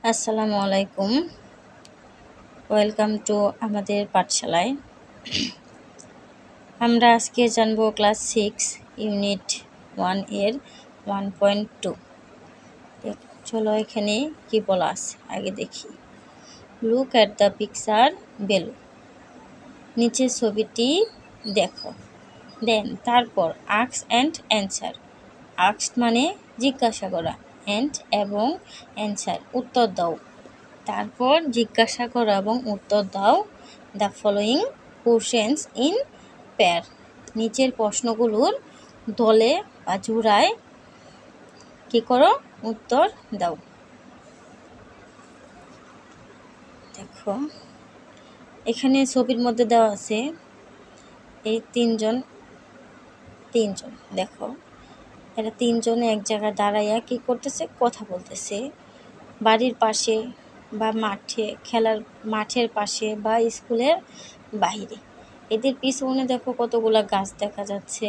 আসসালামু আলাইকুম। Welcome to আমাদের পাঠশালায়। আমরা আজকে জানবো ক্লাস 6 ইউনিট 1 এর 1.2। চলো এখানে কি বলা আছে আগে দেখি। Look at the picture below. নিচে ছবিটি দেখো। দেন তারপর আস্ক অ্যান্ড অ্যান্সার। আস্ক মানে জিজ্ঞাসা করা, অ্যান্ড এবং অ্যান্সার উত্তর দাও। তারপর জিজ্ঞাসা করো এবং উত্তর দাও the following questions in pair. নিচের প্রশ্নগুলোর দলে বা জোড়ায় কী করো, উত্তর দাও। দেখো এখানে ছবির মধ্যে দেওয়া আছে এই তিনজন দেখো এরা তিনজনে এক জায়গায় দাঁড়াইয়া কি করতেছে, কথা বলতেছে। বাড়ির পাশে বা মাঠের পাশে বা স্কুলের বাইরে। এদের পিছনে দেখো কতগুলা গাছ দেখা যাচ্ছে।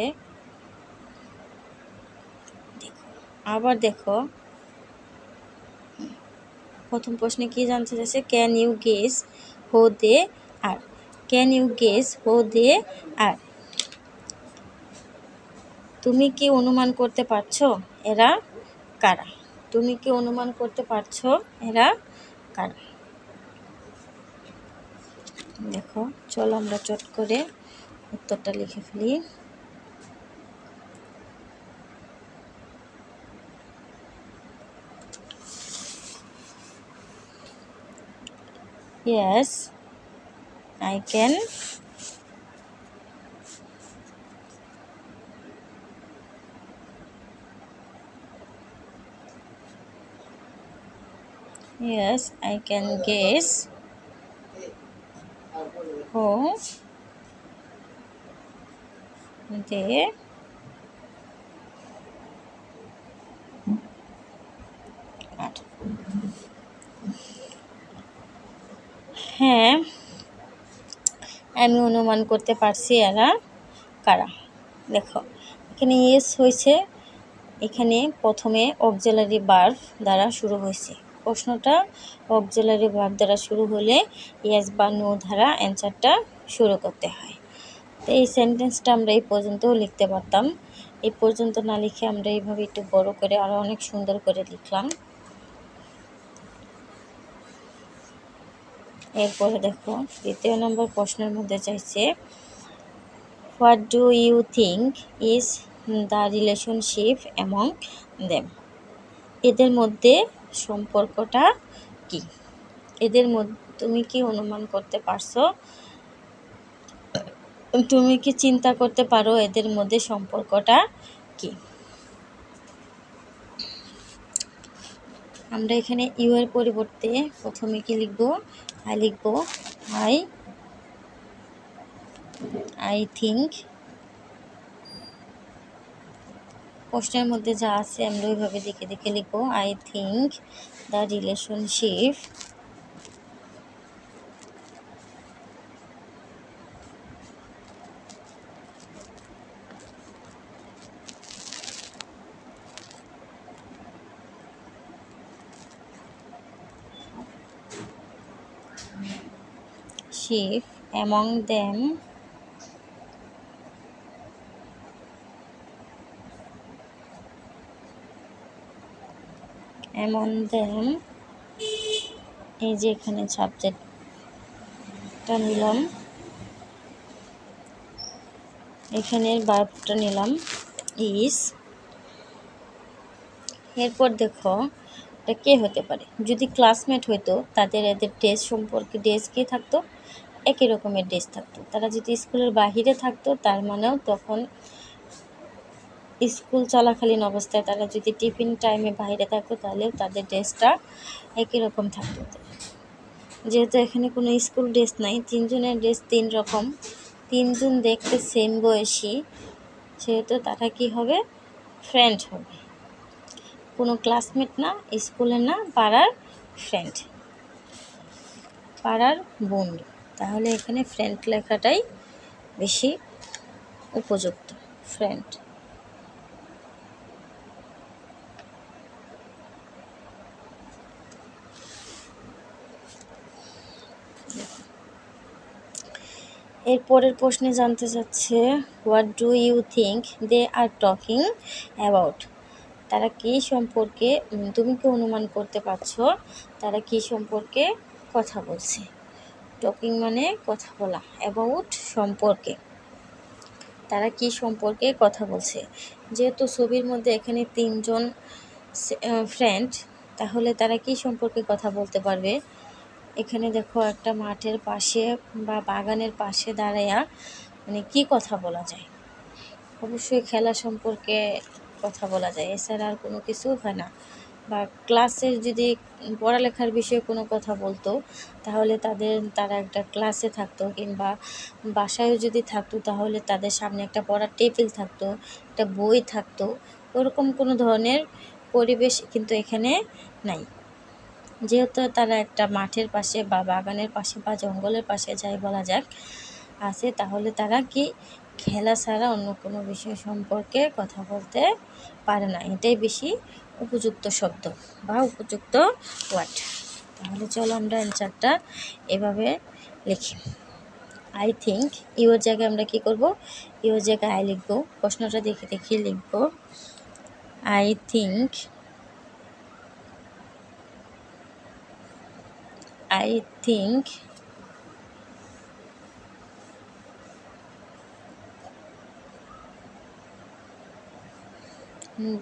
আবার দেখো প্রথম প্রশ্নে কি জানতে চাইছে, can you guess who they are. Can you guess who they are, তুমি কি অনুমান করতে পারছো এরা কারা? তুমি কি অনুমান করতে পারছো এরা কারা? দেখো চলো আমরা চট করে উত্তরটা লিখে ফেলি। Yes, I can. Yes, I can guess who they are. হ্যাঁ, আমি অনুমান করতে পারছি এরা কারা। দেখো এখানে ইয়েস হয়েছে, এখানে প্রথমে অক্সিলারি ভার্ব দ্বারা শুরু হয়েছে। প্রশ্নটা অক্সিলারি ভার্ব দ্বারা শুরু হলে ইয়েস বা নো দ্বারা অ্যান্সারটা শুরু করতে হয়। তো এই সেন্টেন্সটা আমরা এই পর্যন্তও লিখতে পারতাম। এই পর্যন্ত না লিখে আমরা এইভাবে একটু বড় করে আরও অনেক সুন্দর করে লিখলাম। এরপরে দেখো দ্বিতীয় নম্বর প্রশ্নের মধ্যে চাইছে, what do you think is the relationship among them. এদের মধ্যে সম্পর্কটা কি? এদের মধ্যে তুমি কি অনুমান করতে পারছো, তুমি কি চিন্তা করতে পারো এদের মধ্যে সম্পর্কটা কি? আমরা এখানে ইউ এর পরিবর্তে প্রথমে কি লিখবো, আই লিখবো। I think. প্রশ্নের মধ্যে যা আছে আমরা ওইভাবে দেখে দেখে লিখবো। I think the relationship among them এই যে এখানে সাবজেক্টটা নিলাম, এখানের ভার্বটা নিলাম ইজ। এরপর দেখো এটা কে হতে পারে, যদি ক্লাসমেট হইতো তাদের এদের ড্রেস সম্পর্কে ড্রেস কি থাকতো, একই রকমের ড্রেস থাকতো। তারা যদি স্কুলের বাহিরে থাকতো তার মানেও তখন স্কুল চলাকালীন অবস্থায় তারা যদি টিফিন টাইমে বাইরে থাকতো তাহলেও তাদের ড্রেসটা একই রকম থাকতো। যেহেতু এখানে কোনো স্কুল ড্রেস নাই, তিনজনের ড্রেস তিন রকম, তিনজন দেখতে সেম বয়সী, সেহেতু তারা কি হবে, ফ্রেন্ড হবে। কোনো ক্লাসমেট না, স্কুলের না, পাড়ার ফ্রেন্ড, পাড়ার বন্ধু। তাহলে এখানে ফ্রেন্ড লেখাটাই বেশি উপযুক্ত, ফ্রেন্ড। এর পরের প্রশ্নে জানতে চাচ্ছে, what do you think they are talking about? তারা কী সম্পর্কে, তুমি কি অনুমান করতে পারছো তারা কী সম্পর্কে কথা বলছে? টকিং মানে কথা বলা, অ্যাবাউট সম্পর্কে, তারা কি সম্পর্কে কথা বলছে। যেহেতু ছবির মধ্যে এখানে 3 জন ফ্রেন্ড, তাহলে তারা কি সম্পর্কে কথা বলতে পারবে? এখানে দেখো একটা মাঠের পাশে বা বাগানের পাশে দাঁড়াইয়া মানে কি কথা বলা যায়? অবশ্যই খেলা সম্পর্কে কথা বলা যায়, এছাড়া আর কোনো কিছু হয় না। বা ক্লাসের যদি পড়ালেখার বিষয়ে কোনো কথা বলতো, তাহলে তারা একটা ক্লাসে থাকতো, কিংবা বাসায়ও যদি থাকতো, তাহলে তাদের সামনে একটা পড়ার টেবিল থাকতো, একটা বই থাকতো। ওরকম কোনো ধরনের পরিবেশ কিন্তু এখানে নাই। যেহেতু তারা একটা মাঠের পাশে বা বাগানের পাশে বা জঙ্গলের পাশে যাই বলা যাক আছে, তাহলে তারা কি খেলা ছাড়া অন্য কোনো বিষয় সম্পর্কে কথা বলতে পারে না। এটাই বেশি উপযুক্ত শব্দ বা উপযুক্ত ওয়ার্ড। তাহলে চলো আমরা অ্যান্সারটা এভাবে লিখি। আই থিঙ্ক, ইউর জায়গায় আমরা কি করব? ইউর জায়গায় আই লিখবো। প্রশ্নটা দেখে দেখে লিখবো। I think, I think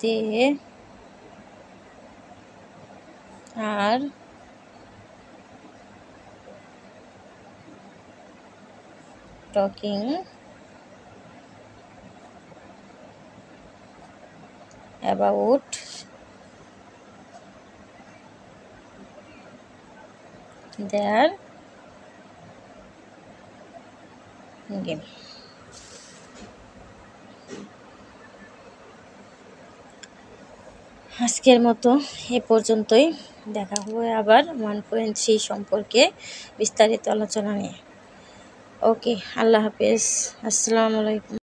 they are talking about their game. আজকের মতো এ পর্যন্তই। দেখা হবে আবার 1.3 সম্পর্কে বিস্তারিত আলোচনা নিয়ে। ওকে, আল্লাহ হাফেজ, আসসালামু আলাইকুম।